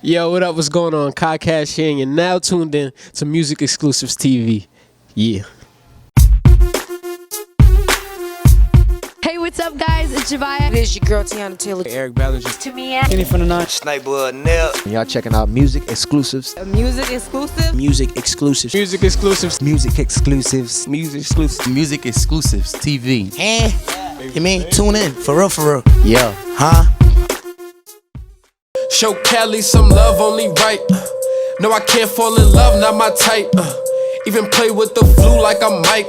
Yo, what up? What's going on? Kai Cash here, and you're now tuned in to Music Exclusives TV. Yeah. Hey, what's up, guys? It's Javaya. It's your girl Tiana Taylor. Eric Ballinger. To me, Kenny from the Nine. Sniper Nell. Y'all checking out Music Exclusives. Music Exclusive. Music Exclusives. Music Exclusives. Music Exclusives. Music Exclusives. Music Exclusives TV. You mean tune in for real? Yeah. Huh? Show Cali some love, only right. No, I can't fall in love, not my type. Even play with the flu like I'm Mike.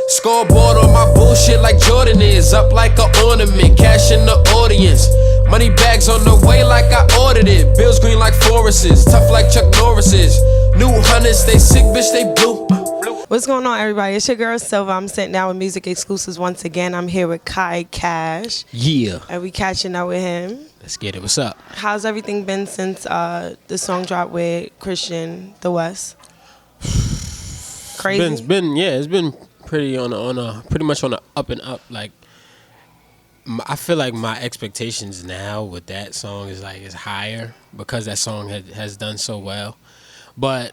Scoreboard on my bullshit like Jordan is. Up like an ornament, cash in the audience. Money bags on the way like I ordered it. Bills green like Forest's, tough like Chuck Norris's. New hunters, they sick, bitch, they blue. What's going on, everybody? It's your girl Silva. I'm sitting down with Music Exclusives once again. I'm here with Kai Cash. Yeah. And we catching up with him. Let's get it. What's up? How's everything been since the song dropped with Christian the West? Crazy. It's been pretty pretty much on the up and up. Like, I feel like my expectations now with that song is higher because that song has done so well. But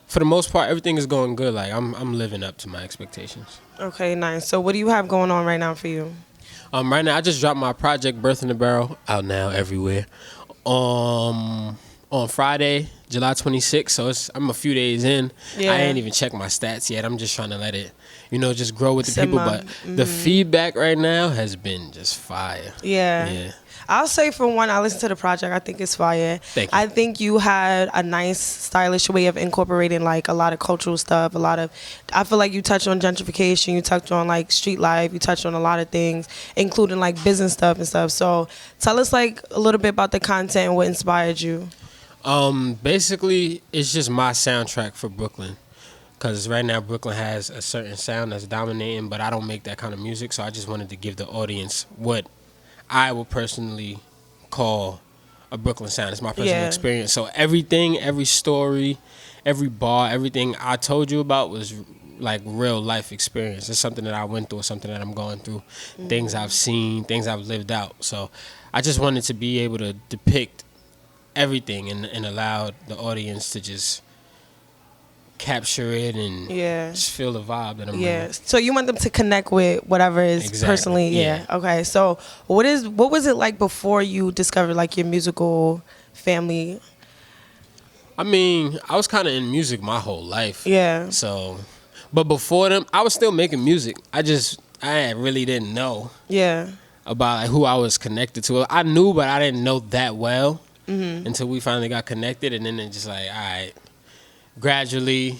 for the most part, everything is going good. Like, I'm living up to my expectations. Okay, nice. So what do you have going on right now for you? Right now, I just dropped my project, Birth in the Borough, out now everywhere. On Friday, July 26th, so I'm a few days in. Yeah. I ain't even checked my stats yet. I'm just trying to let it, just grow with the Simmer. people. But the feedback right now has been just fire. Yeah. I'll say for one, I listened to the project. I think it's fire. Thank you. I think you had a nice, stylish way of incorporating like a lot of cultural stuff. I feel like you touched on gentrification. You touched on like street life. You touched on a lot of things, including like business stuff and stuff. So tell us like a little bit about the content and what inspired you. Basically, it's just my soundtrack for Brooklyn. Because right now, Brooklyn has a certain sound that's dominating, but I don't make that kind of music. So I just wanted to give the audience what I would personally call a Brooklyn sound. It's my personal experience. So everything, every story, every bar, everything I told you about was like real life experience. It's something that I went through, something that I'm going through, things I've seen, things I've lived out. So I just wanted to be able to depict everything and allow the audience to just capture it and just feel the vibe that I'm bringing. So you want them to connect with whatever is personally Okay. So what was it like before you discovered like your musical family? I mean, I was kind of in music my whole life. Yeah. So, but before them, I was still making music. I really didn't know about like who I was connected to. I knew, but I didn't know that well until we finally got connected, and then it just like, all right. Gradually,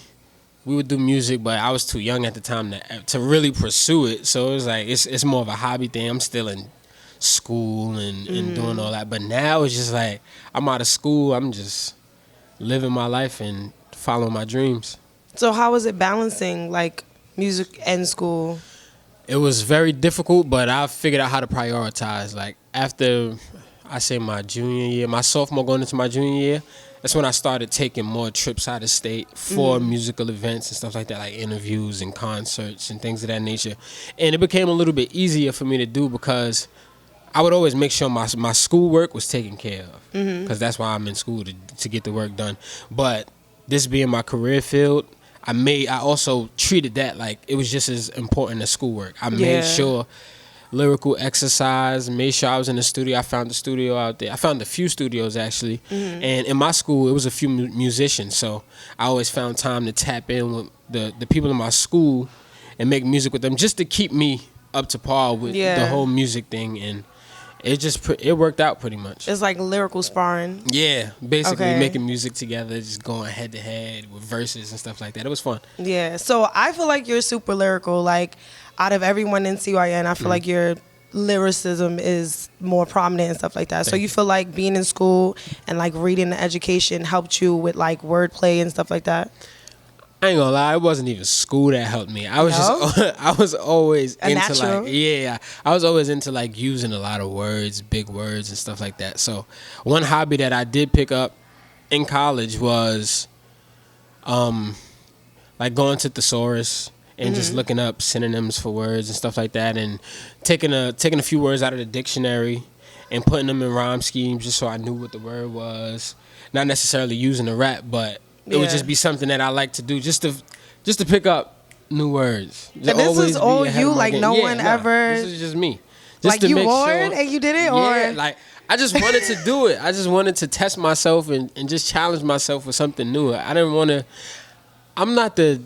we would do music, but I was too young at the time to really pursue it. So it was like it's more of a hobby thing. I'm still in school and doing all that. But now it's just like I'm out of school. I'm just living my life and following my dreams. So how was it balancing like music and school? It was very difficult, but I figured out how to prioritize. Like after I say my junior year, my sophomore going into my junior year, that's when I started taking more trips out of state for musical events and stuff like that, like interviews and concerts and things of that nature. And it became a little bit easier for me to do because I would always make sure my schoolwork was taken care of because that's why I'm in school, to get the work done. But this being my career field, I also treated that like it was just as important as schoolwork. I made sure lyrical exercise, made sure I was in the studio. I found the studio out there. I found a few studios actually, and in my school it was a few musicians, so I always found time to tap in with the people in my school and make music with them just to keep me up to par with the whole music thing, and it worked out pretty much. It's like lyrical sparring. Yeah, basically making music together, just going head to head with verses and stuff like that. It was fun. Yeah, so I feel like you're super lyrical. Like out of everyone in CYN, I feel like your lyricism is more prominent and stuff like that. So you feel like being in school and like reading the education helped you with like wordplay and stuff like that? I ain't gonna lie, it wasn't even school that helped me. I was I was always into I was always into like using a lot of words, big words and stuff like that. So one hobby that I did pick up in college was like going to thesaurus and just looking up synonyms for words and stuff like that, and taking a few words out of the dictionary and putting them in rhyme schemes just so I knew what the word was. not necessarily using the rap, but it would Yeah. just be something that I like to do, just to pick up new words. And this is all you, like no one ever. This is just me. Just Like to you make bored sure, and you did it, yeah, or like I just wanted to do it. I just wanted to test myself and just challenge myself with something new. I didn't want to. I'm not the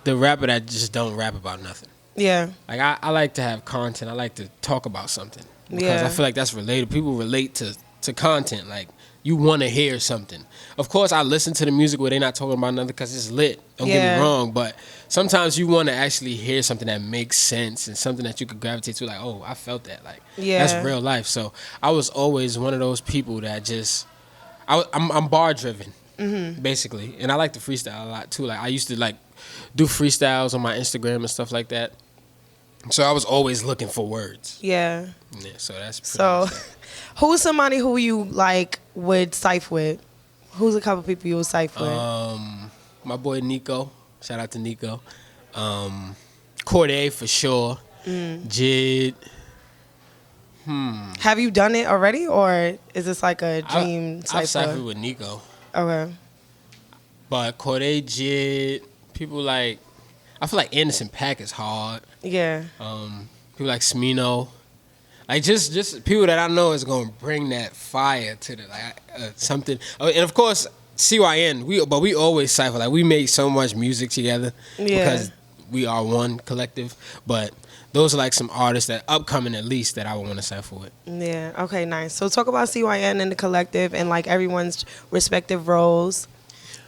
rapper that just don't rap about nothing. yeah, Like I like to have content. I like to talk about something because Yeah. I feel like that's related. People relate to content. Like you want to hear something. Of course, I listen to the music where they're not talking about nothing because it's lit. Don't get Yeah. me wrong, but sometimes you want to actually hear something that makes sense and something that you could gravitate to. Like, oh, I felt that. Like Yeah. that's real life. So I was always one of those people that just I'm bar driven. Basically, and I like to freestyle a lot too. Like I used to like do freestyles on my Instagram and stuff like that. So I was always looking for words. yeah. Yeah, so that's pretty So, much that. who's somebody who you like would cypher with? Who's a couple people you would cypher with? My boy Nico. Shout out to Nico. Corday for sure. Jid. Have you done it already, or is this like a dream I've cypher? cyphered with Nico. Okay. But Corday, Jid, people like, I feel like Anderson .Paak is hard. Yeah. People like Smino. Like just people that I know is gonna bring that fire to the something. Oh, and of course CYN. We always cypher. Like we make so much music together because we are one collective. But those are like some artists that upcoming at least that I would want to cypher with. Yeah. Okay. Nice. So talk about CYN and the collective and like everyone's respective roles.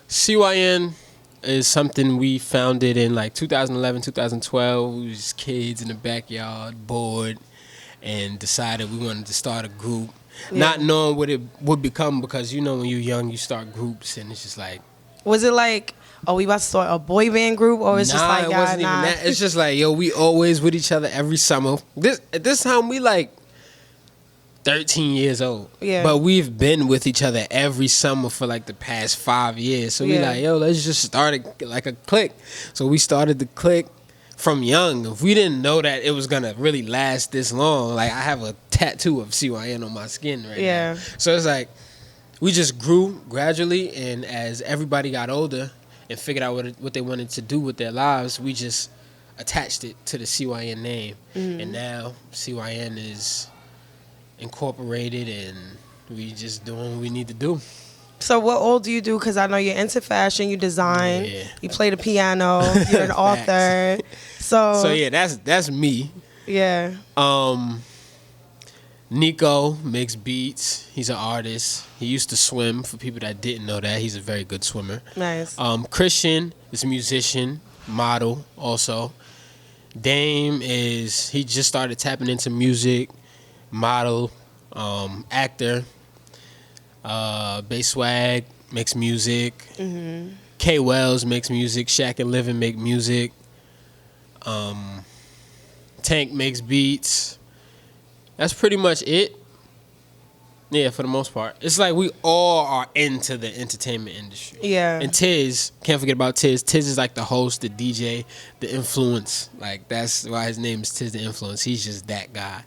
CYN is something we founded in like 2011, 2012. We was kids in the backyard, bored, and decided we wanted to start a group. Yeah. Not knowing what it would become because, you know, when you're young, you start groups and it's just like... Was it like, oh, we about to start a boy band group, or it's just like, it wasn't even that. It's just like, yo, we always with each other every summer. At this time, we like 13 years old. Yeah. But we've been with each other every summer for like the past 5 years. So we Yeah. like, yo, let's just start like a clique. So we started the clique from young. If we didn't know that it was gonna really last this long, like I have a tattoo of CYN on my skin right Yeah. now. So it's like we just grew gradually, and as everybody got older and figured out what they wanted to do with their lives, we just attached it to the CYN name. And now CYN is incorporated, and we just doing what we need to do. So what all do you do? Because I know you're into fashion, you design, Yeah. you play the piano, you're an author. So yeah, that's me. yeah. Nico makes beats. He's an artist. He used to swim. For people that didn't know that, he's a very good swimmer. Nice. Christian is a musician, model also. Dame he just started tapping into music, model, actor. Bass Swag makes music. K Wells makes music. Shaq and Livin make music. Tank makes beats. That's pretty much it. Yeah, for the most part. It's like we all are into the entertainment industry. Yeah. And Tiz, can't forget about Tiz. Tiz is like the host, the DJ, the influence. Like that's why his name is Tiz the Influence. He's just that guy.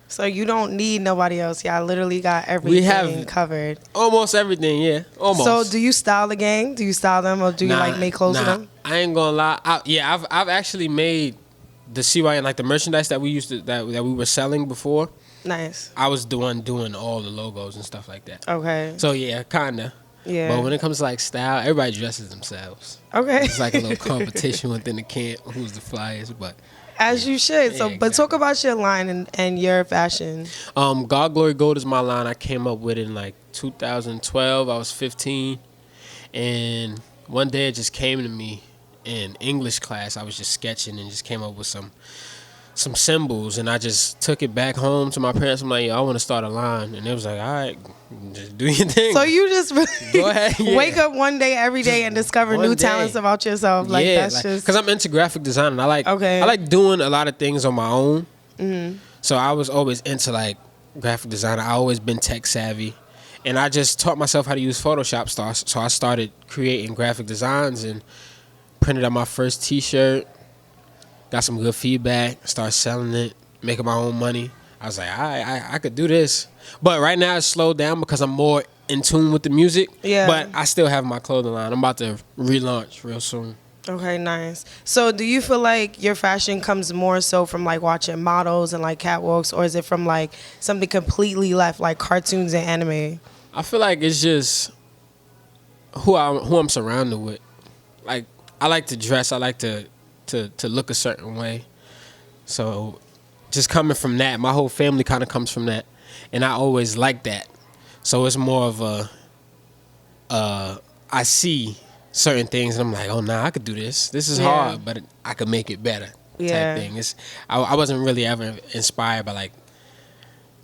So you don't need nobody else. Y'all literally got everything have- covered. Almost everything, yeah. Almost. So do you style the gang? Do you style them, or do you like make clothes with them? I ain't gonna lie. I've actually made the CYN, like the merchandise that we used to that we were selling before. Nice. I was the one doing all the logos and stuff like that. Okay. So yeah, kinda. Yeah. But when it comes to like style, everybody dresses themselves. Okay. It's like a little competition within the camp, who's the flyest. But As you should. So, Yeah, but talk exactly. about your line and your fashion. GodGloryGold is my line. I came up with it in like 2012. I was 15, and one day it just came to me in English class. I was just sketching and just came up with some symbols, and I just took it back home to my parents. I'm like, yo, I want to start a line, and they was like, all right, just do your thing. So you just really Go ahead, yeah. wake up one day every day and discover one new day. talents about yourself. Like that's just because I'm into graphic design, and I Okay. like doing a lot of things on my own. So I was always into like graphic design. I always been tech savvy, and I just taught myself how to use Photoshop. So I started creating graphic designs and printed out my first T-shirt. Got some good feedback. Started selling it, making my own money. I was like, I could do this. But right now it's slowed down because I'm more in tune with the music. Yeah. But I still have my clothing line. I'm about to relaunch real soon. Okay, nice. So do you feel like your fashion comes more so from like watching models and like catwalks, or is it from like something completely left, like cartoons and anime? I feel like it's just who I'm surrounded with. Like, I like to dress. I like to look a certain way. So just coming from that, my whole family kind of comes from that, and I always like that. So it's more of I see certain things and I'm like, oh nah, I could do this. This is hard, but I could make it better. Type thing. I wasn't really ever inspired by like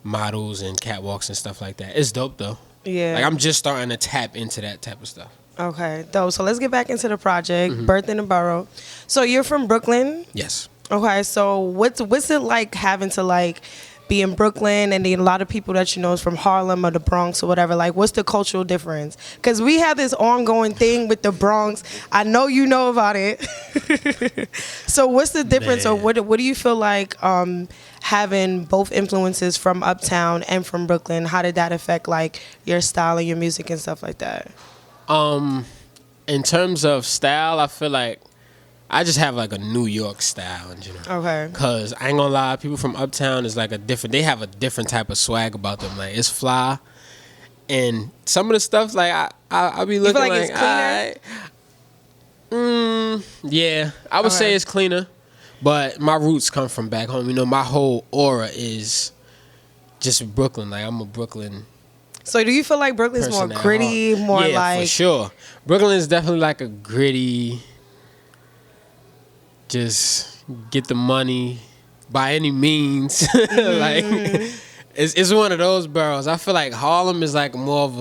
models and catwalks and stuff like that. It's dope though. Yeah. Like I'm just starting to tap into that type of stuff. Okay, dope. So let's get back into the project, Birth in the Borough. So you're from Brooklyn? Yes. Okay, so what's it like having to like be in Brooklyn, and then a lot of people that you know is from Harlem or the Bronx or whatever? Like, what's the cultural difference? Because we have this ongoing thing with the Bronx. I know you know about it. So what's the difference, or what do you feel like having both influences from Uptown and from Brooklyn? How did that affect like your style and your music and stuff like that? In terms of style, I feel like I just have like a New York style in general. Okay. Cause I ain't gonna lie, people from Uptown is like they have a different type of swag about them. Like it's fly, and some of the stuff like I be looking you feel like it's cleaner? Yeah, I would say it's cleaner, but my roots come from back home. You know, my whole aura is just Brooklyn. Like I'm a Brooklyn. So do you feel like Brooklyn's more gritty, more yeah, like? For sure. Brooklyn is definitely like a gritty. Just get the money by any means. Like it's one of those boroughs. I feel like Harlem is like more of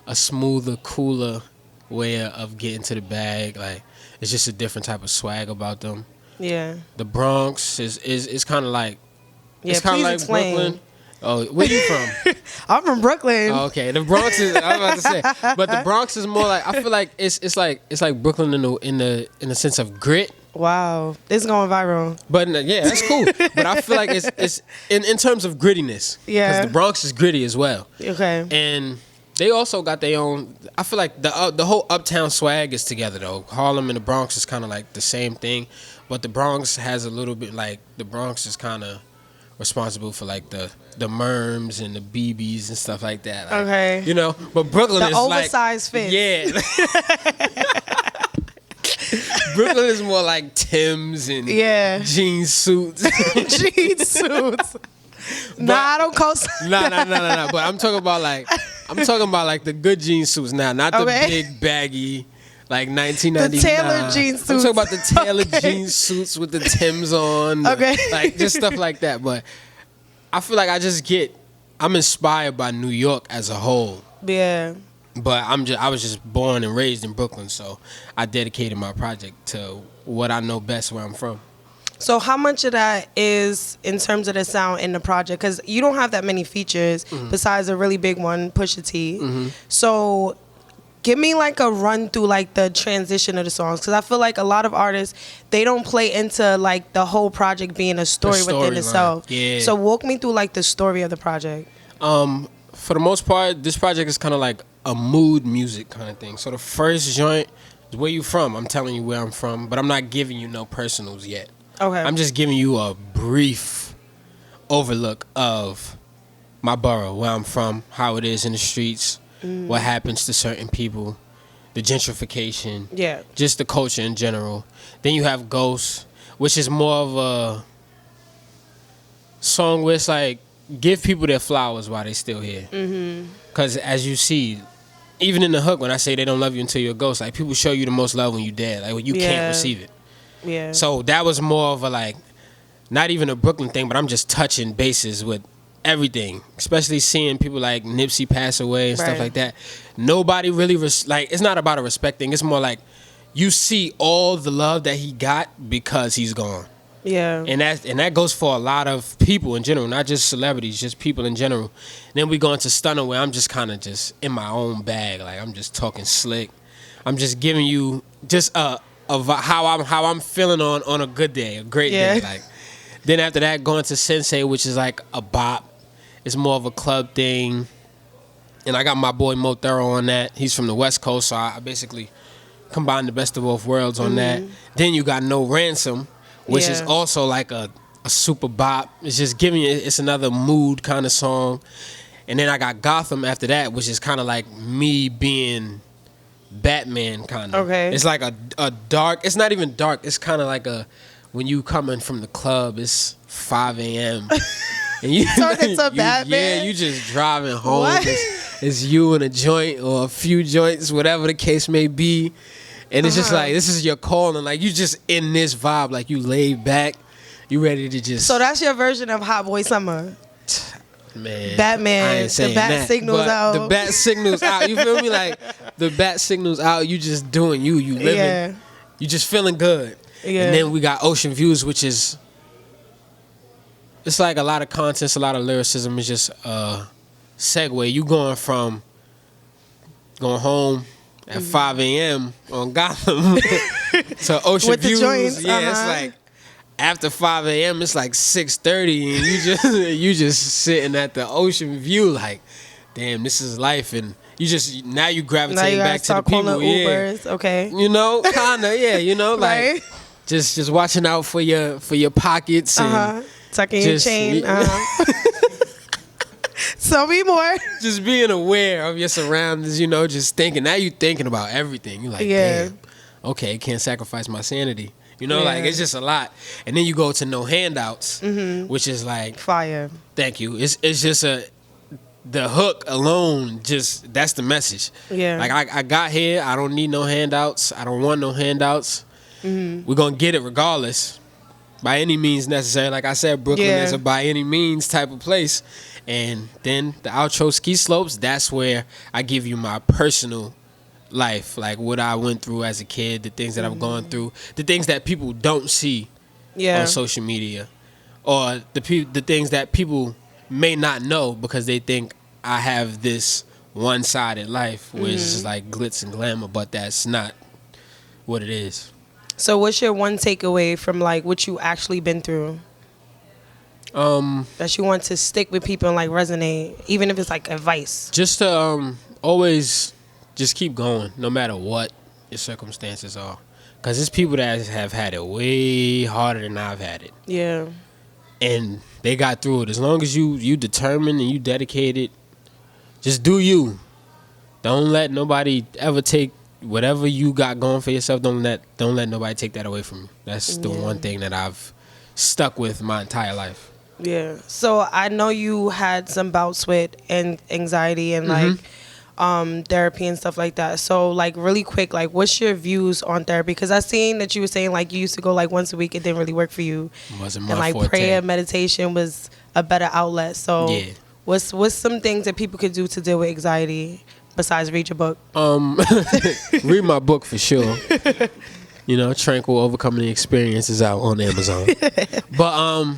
a smoother, cooler way of getting to the bag. Like it's just a different type of swag about them. Yeah. The Bronx is kind of like Yeah, it's kind of like explain. Brooklyn. Oh, where you from? I'm from Brooklyn. Oh, okay, the Bronx is. I was about to say, but the Bronx is more like I feel like it's like Brooklyn in the sense of grit. Wow, this is going viral. But yeah, that's cool. But I feel like it's in terms of grittiness. Yeah. Because the Bronx is gritty as well. Okay. And they also got their own. I feel like the whole Uptown swag is together though. Harlem and the Bronx is kind of like the same thing, but the Bronx has a little bit like the Bronx is kind of responsible for like the Merms and the BBs and stuff like that. Like, okay. You know, but Brooklyn the is oversized like fit. Yeah. Brooklyn is more like Timbs and jean suits. Jean suits. Nah, I don't coast. No. But I'm talking about like the good jean suits now, not the big baggy like 1999. The tailored jean suits. I'm talking about the tailored jean suits with the Timbs on. Like just stuff like that. But I feel like I'm inspired by New York as a whole. Yeah. But I was just born and raised in Brooklyn, so I dedicated my project to what I know best, where I'm from. So how much of that is in terms of the sound in the project? Because you don't have that many features besides a really big one, Pusha T. So give me like a run through like the transition of the songs, because I feel like a lot of artists, they don't play into like the whole project being a story within itself. Yeah. So walk me through like the story of the project. For the most part, this project is kind of like a mood music kind of thing. So the first joint is where you from. I'm telling you where I'm from, but I'm not giving you no personals yet. Okay. I'm just giving you a brief overlook of my borough, where I'm from, how it is in the streets, what happens to certain people, the gentrification, just the culture in general. Then you have Ghost, which is more of a song where it's like, give people their flowers while they still here. Because as you see, even in the hook, when I say they don't love you until you're a ghost, like people show you the most love when you're dead. Like when you can't receive it. Yeah. So that was more of a like, not even a Brooklyn thing, but I'm just touching bases with everything. Especially seeing people like Nipsey pass away and stuff like that. Nobody really, it's not about a respect thing. It's more like you see all the love that he got because he's gone. Yeah. And that goes for a lot of people in general, not just celebrities, just people in general. And then we go into Stunner, where I'm just kind of just in my own bag. Like I'm just talking slick. I'm just giving you just how I'm feeling on a good day, a great day. Like then after that, going to Sensei, which is like a bop. It's more of a club thing. And I got my boy Mo Thorough on that. He's from the West Coast, so I basically combined the best of both worlds on that. Then you got No Ransom, which is also like a super bop. It's just giving you, it's another mood kind of song. And then I got Gotham after that, which is kind of like me being Batman kind of. Okay. It's like a dark, it's not even dark, it's kind of like a, when you coming from the club, it's 5 a.m. and you Talking to Batman? Yeah, you just driving home. It's you and a joint or a few joints, whatever the case may be. And it's just like, this is your calling. Like, you just in this vibe. Like, you laid back. You ready to just... So that's your version of Hot Boy Summer. Man. Batman. I ain't saying The bat that, signals but out. The bat signals out. You feel me? Like, the bat signals out. You just doing you. You living. Yeah. You just feeling good. Yeah. And then we got Ocean Views, which is... It's like a lot of content, a lot of lyricism. It's just a segue. You going from going home at 5 a.m. on Gotham to Ocean With the Views. joints, Yeah, it's like after 5 a.m. it's like 6:30 and you just sitting at the Ocean View like, damn, this is life. And you just now you gravitate back to the people. Ubers, okay. You know, kinda, yeah, you know, like Right. just watching out for your pockets and tucking your chain. Tell me more. just being aware of your surroundings, you know, just thinking. Now you thinking about everything. You're like, damn, okay, can't sacrifice my sanity. You know, like, it's just a lot. And then you go to No Handouts, which is like... Fire. Thank you. It's just the hook alone, just, that's the message. Yeah. Like, I got here, I don't need no handouts. I don't want no handouts. We're going to get it regardless. By any means necessary. Like I said, Brooklyn is a by any means type of place. And then the outro, Ski Slopes, that's where I give you my personal life. Like what I went through as a kid, the things that I've gone through, the things that people don't see on social media. Or the things that people may not know because they think I have this one-sided life where it's just like glitz and glamour, but that's not what it is. So what's your one takeaway from like what you actually been through? That you want to stick with people and like resonate, even if it's like advice. Just to always just keep going, no matter what your circumstances are. Because there's people that have had it way harder than I've had it. Yeah. And they got through it. As long as you determined and you dedicated, just do you. Don't let nobody ever take whatever you got going for yourself. Don't let nobody take that away from you. That's the one thing that I've stuck with my entire life. Yeah. So I know you had some bouts with anxiety and like therapy and stuff like that. So like really quick, like what's your views on therapy? Because I seen that you were saying like you used to go like once a week. It didn't really work for you. Wasn't my and like forte. prayer, meditation was a better outlet. So what's some things that people could do to deal with anxiety besides read your book? Read my book for sure. You know, Tranquil Overcoming the Experience is out on Amazon. But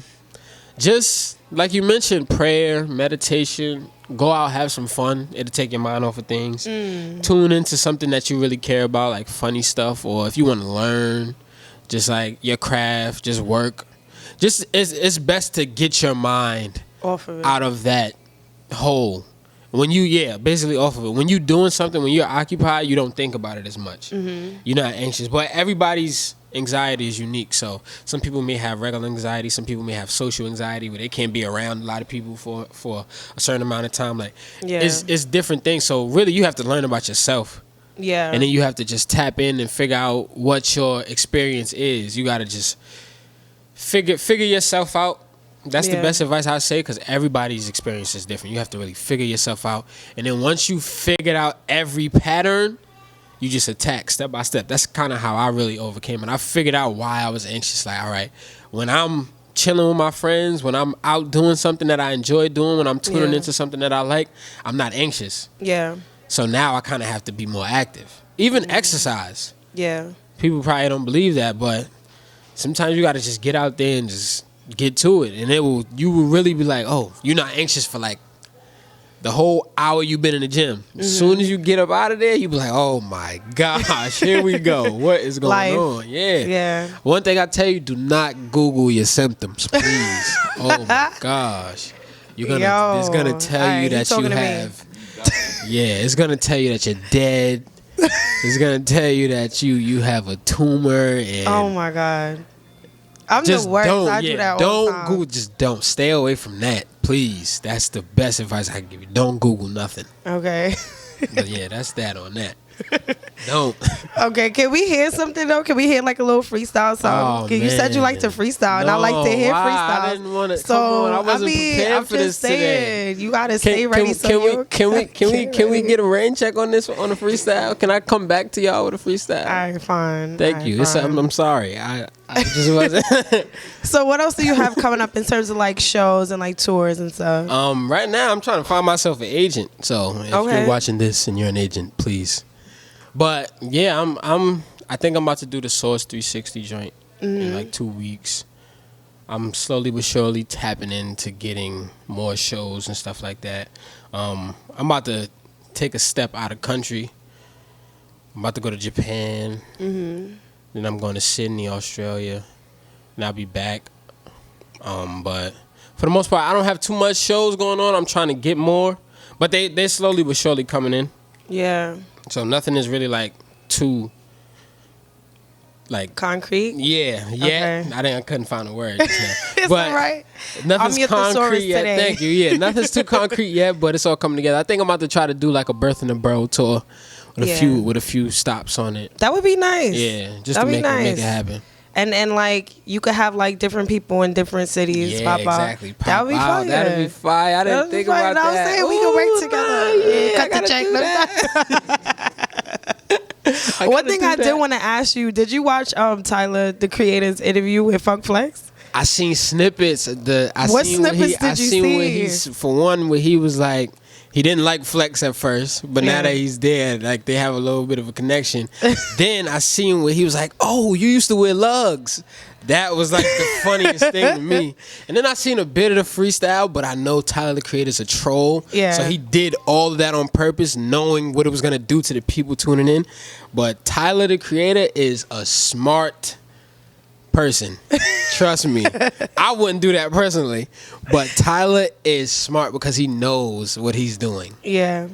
just like you mentioned, prayer, meditation, go out, have some fun. It'll take your mind off of things. Tune into something that you really care about, like funny stuff, or if you want to learn, just like your craft, just work. Just it's best to get your mind off of it. Out of that hole. When you, basically off of it. When you're doing something, when you're occupied, you don't think about it as much. You're not anxious. But everybody's anxiety is unique. So some people may have regular anxiety. Some people may have social anxiety where they can't be around a lot of people for a certain amount of time. Like, it's different things. So really, you have to learn about yourself. Yeah. And then you have to just tap in and figure out what your experience is. You got to just figure yourself out. That's the best advice I say, because everybody's experience is different. You have to really figure yourself out. And then once you figured out every pattern, you just attack step by step. That's kind of how I really overcame it. I figured out why I was anxious. Like, all right, when I'm chilling with my friends, when I'm out doing something that I enjoy doing, when I'm tuning into something that I like, I'm not anxious. Yeah. So now I kind of have to be more active. Even exercise. Yeah. People probably don't believe that, but sometimes you got to just get out there and just get to it, and you will really be like, oh, you're not anxious for like the whole hour you've been in the gym. As soon as you get up out of there, you be like, oh my gosh, here we go. What is going on? Yeah. One thing I tell you, do not Google your symptoms, please. Oh my gosh. It's gonna tell you that you have Yeah, it's gonna tell you that you're dead. It's gonna tell you that you have a tumor. And Oh my God. I'm just the worst. don't. I do that all the Don't time. Google. Just don't. Stay away from that, please. That's the best advice I can give you. Don't Google nothing. Okay. But yeah, that's that on that. Don't. Okay, can we hear something though? Can we hear like a little freestyle song? Oh, You said you like to man. freestyle, and I like to hear No, freestyle. I didn't wanna- So come on, I wasn't prepared I'm for just this today. saying, you gotta stay ready. Can we get a rain check on this on a freestyle? Can I come back to y'all with a freestyle? All right, fine. Thank All right, you. I'm sorry. I just wasn't. So what else do you have coming up in terms of like shows and like tours and stuff? Right now I'm trying to find myself an agent. So if you're watching this and you're an agent, please. But yeah, I think I'm about to do the Source 360 joint in like 2 weeks. I'm slowly but surely tapping into getting more shows and stuff like that. I'm about to take a step out of country. I'm about to go to Japan. Then I'm going to Sydney, Australia. And I'll be back. But for the most part, I don't have too much shows going on. I'm trying to get more. But they're slowly but surely coming in. Yeah. So nothing is really like too like Concrete. Yeah. Okay. I couldn't find a word. It's but all right. Nothing's I'm your thesaurus concrete yet. today. Thank you. Yeah, nothing's too concrete yet, but it's all coming together. I think I'm about to try to do like a Birth in the Borough tour with a few stops on it. That would be nice. Yeah, just That'd to be make nice. it happen. And like you could have like different people in different cities Yeah, pop out. exactly. Pop That would be out. fire. That'd be fire. I didn't think about that. I'm saying we can work together. Yeah, Cut the check. One thing I did want to ask you: did you watch Tyler, the Creator's interview with Funk Flex? I seen snippets. What snippets did you see? For one, where he was like, he didn't like Flex at first, but Yeah. now that he's there, like they have a little bit of a connection. Then I seen where he was like, "Oh, you used to wear lugs." That was like the funniest thing to me. And then I seen a bit of the freestyle, but I know Tyler the Creator's a troll. Yeah. So he did all of that on purpose, knowing what it was gonna do to the people tuning in. But Tyler the Creator is a smart person. Trust me. I wouldn't do that personally. But Tyler is smart because he knows what he's doing. Yeah.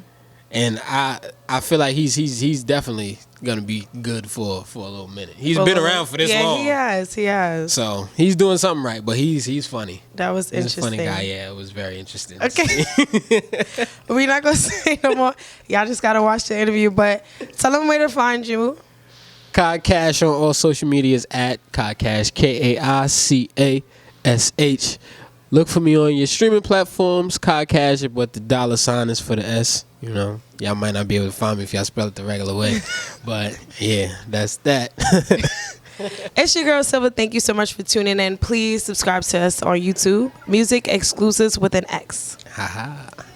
And I feel like he's definitely gonna be good for a little minute. He's been around for this long. Yeah, he has. So he's doing something right, but he's funny. That was He's interesting. a funny guy. Yeah, it was very interesting. Okay. We're not going to say no more. Y'all just got to watch the interview. But tell them where to find you. CodCash on all social medias at CodCash, KAICASH. Look for me on your streaming platforms, CodCash, but the $ is for the S. You know, y'all might not be able to find me if y'all spell it the regular way. But yeah, that's that. It's your girl Silva. Thank you so much for tuning in. Please subscribe to us on YouTube. MusicXclusives with an X. Haha.